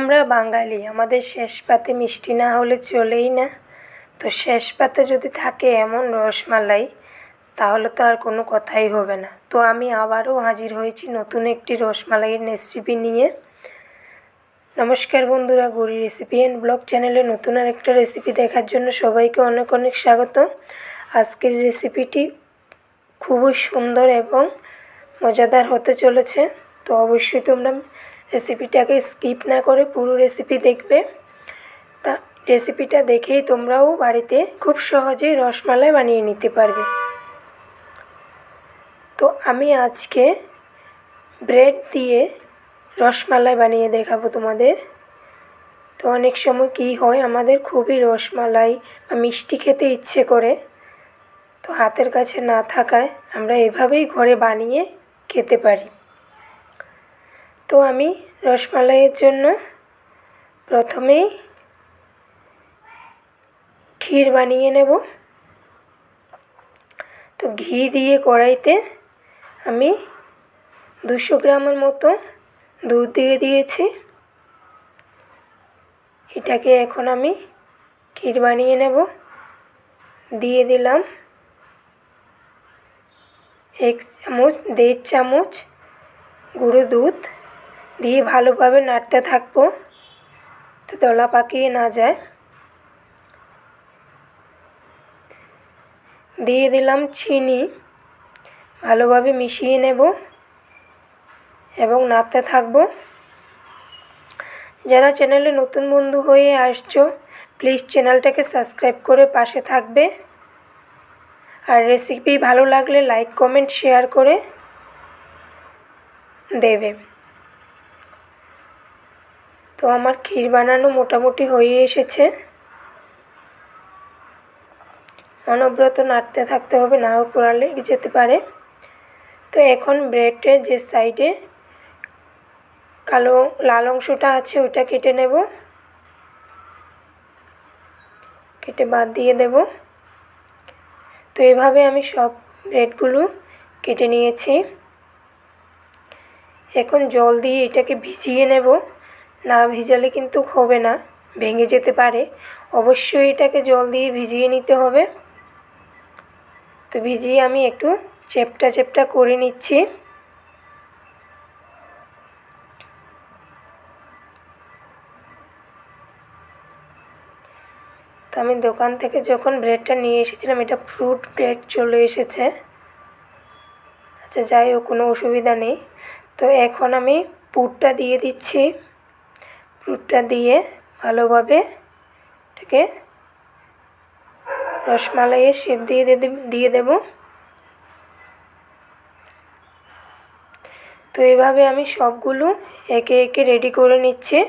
আমরা বাঙালি, আমাদের শেষ পাতে মিষ্টি না হলে চলেই না। তো শেষ পাতে যদি থাকে এমন রসমালাই, তাহলে তো আর কোনো কথাই হবে না। তো আমি আবারও হাজির হয়েছি নতুন একটি রসমালাইয়ের রেসিপি নিয়ে। নমস্কার বন্ধুরা, গৌরী রেসিপি অ্যান্ড ব্লগ চ্যানেলে নতুন আরেকটা রেসিপি দেখার জন্য সবাইকে অনেক অনেক স্বাগত। আজকের রেসিপিটি খুবই সুন্দর এবং মজাদার হতে চলেছে। তো অবশ্যই তোমরা রেসিপিটাকে স্কিপ না করে পুরো রেসিপি দেখবে। তা রেসিপিটা দেখেই তোমরাও বাড়িতে খুব সহজেই রসমালাই বানিয়ে নিতে পারবে। তো আমি আজকে ব্রেড দিয়ে রসমালাই বানিয়ে দেখাবো তোমাদের। তো অনেক সময় কী হয়, আমাদের খুবই রসমালাই বা মিষ্টি খেতে ইচ্ছে করে, তো হাতের কাছে না থাকায় আমরা এভাবেই ঘরে বানিয়ে খেতে পারি। তো আমি রসমালাইয়ের জন্য প্রথমেই ক্ষীর বানিয়ে নেব। তো ঘি দিয়ে কড়াইতে আমি 200 গ্রামের মতো দুধ দিয়ে দিয়েছি। এটাকে এখন আমি ক্ষীর বানিয়ে নেব। দিয়ে দিলাম 1.5 চামচ গুঁড়ো দুধ, দিয়ে ভালোভাবে নাড়তে থাকবো তো দলা পাকিয়ে না যায়। দিয়ে দিলাম চিনি, ভালোভাবে মিশিয়ে নেব এবং নাড়তে থাকবো। যারা চ্যানেলে নতুন বন্ধু হয়ে আসছো, প্লিজ চ্যানেলটাকে সাবস্ক্রাইব করে পাশে থাকবে। আর রেসিপি ভালো লাগলে লাইক কমেন্ট শেয়ার করে দেবে। তো আমার ক্ষীর বানানো মোটামুটি হয়ে এসেছে। অনবরত নাড়তে থাকতে হবে, নাও পোড়া লেগে যেতে পারে। তো এখন ব্রেডের যে সাইডে কালো লাল অংশটা আছে ওইটা কেটে নেব, কেটে বাদ দিয়ে দেব। তো এভাবে আমি সব ব্রেডগুলো কেটে নিয়েছি। এখন জল দিয়ে এটাকে ভিজিয়ে নেব। না ভিজালে কিন্তু হবে না, ভেঙে যেতে পারে। অবশ্যই এটাকে জল দিয়ে ভিজিয়ে নিতে হবে। তো ভিজিয়ে আমি একটু চেপটা চেপটা করে নিচ্ছি। তো আমি দোকান থেকে যখন ব্রেডটা নিয়ে এসেছিলাম, এটা ফ্রুট ব্রেড চলে এসেছে। আচ্ছা যাই হোক, কোনো অসুবিধা নেই। তো এখন আমি পুরটা দিয়ে দিচ্ছি। পুরটা দিয়ে ভালোভাবে এটাকে রসমালাইয়ের শেপ দিয়ে দেব। তো এভাবে আমি সবগুলো একে একে রেডি করে নিচ্ছি।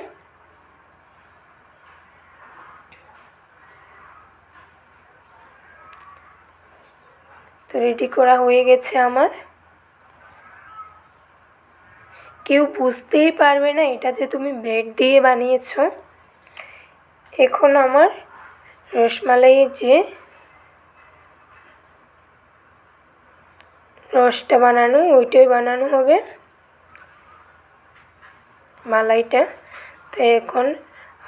তো রেডি করা হয়ে গেছে আমার। কেউ বুঝতেই পারবে না এটা যে তুমি ব্রেড দিয়ে বানিয়েছো। এখন আমার রসমালাইয়ের যে রসটা বানানো, ওইটাই বানানো হবে মালাইটা। তো এখন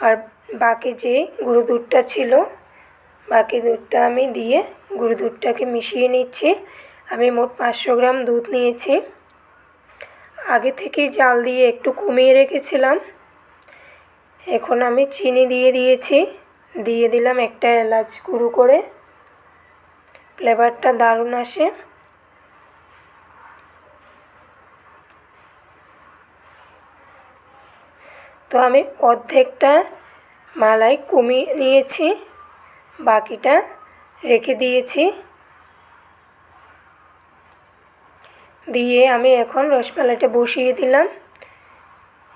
আর বাকি যে গুঁড়ো দুধটা ছিল, বাকি দুধটা আমি দিয়ে গুঁড়ো দুধটাকে মিশিয়ে নিচ্ছি। আমি মোট 500 গ্রাম দুধ নিয়েছি। আগে থেকেই জাল দিয়ে একটু কমিয়ে রেখেছিলাম। এখন আমি চিনি দিয়ে দিয়েছি, দিয়ে দিলাম একটা এলাচ গুঁড়ো করে, ফ্লেভারটা দারুণ আসে। তো আমি অর্ধেকটা মালাই কমিয়ে নিয়েছি, বাকিটা রেখে দিয়েছি। দিয়ে আমি এখন রসমালাইটা বসিয়ে দিলাম।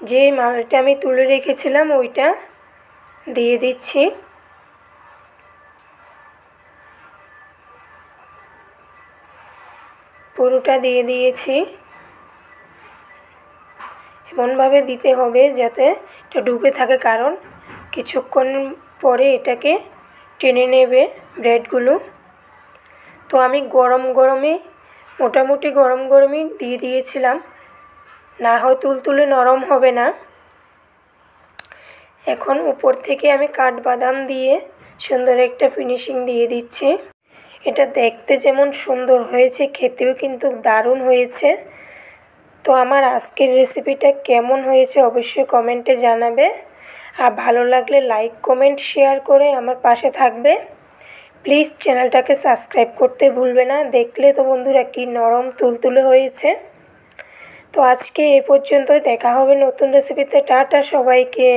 যে মালাইটা আমি তুলে রেখেছিলাম ওইটা দিয়ে দিচ্ছি। পুরোটা দিয়ে দিয়েছি। এমনভাবে দিতে হবে যাতে এটা ডুবে থাকে, কারণ কিছুক্ষণ পরে এটাকে টেনে নেবে ব্রেডগুলো। তো আমি মোটামুটি গরম গরমই দিয়ে দিয়েছিলাম, না হয় তুলতুলে নরম হবে না। এখন উপর থেকে আমি কাঠবাদাম দিয়ে সুন্দর একটা ফিনিশিং দিয়ে দিচ্ছি। এটা দেখতে যেমন সুন্দর হয়েছে, খেতেও কিন্তু দারুণ হয়েছে। তো আমার আজকের রেসিপিটা কেমন হয়েছে অবশ্যই কমেন্টে জানাবে, আর ভালো লাগলে লাইক কমেন্ট শেয়ার করে আমার পাশে থাকবে। প্লিজ চ্যানেলটাকে সাবস্ক্রাইব করতে ভুলবে না। দেখলে তো বন্ধুরা কি নরম তুলতুলে হয়েছে। তো আজকে এ পর্যন্তই, দেখা হবে নতুন রেসিপিতে। টাটা সবাইকে।